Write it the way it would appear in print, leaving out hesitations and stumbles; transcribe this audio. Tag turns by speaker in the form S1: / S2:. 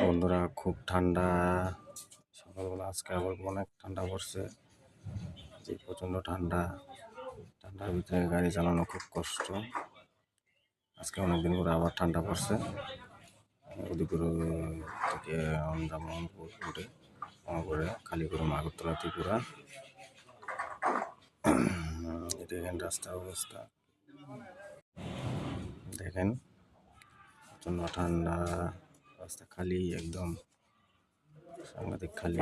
S1: বন্ধুরা, খুব ঠান্ডা সকালবেলা। আজকে আবার অনেক ঠান্ডা পড়ছে, যে প্রচণ্ড ঠান্ডার ভিতরে গাড়ি চালানো খুব কষ্ট। আজকে অনেকদিন করে আবার ঠান্ডা পড়ছে। উদয়পুর থেকে মোহাম্মদপুর রুটে করে কালীপুরম আগরতলা ত্রিপুরা। এটা এখানে রাস্তার অবস্থা দেখেন, প্রচণ্ড ঠান্ডা। রাস্তা খালি, একদম সাংঘাতিক খালি।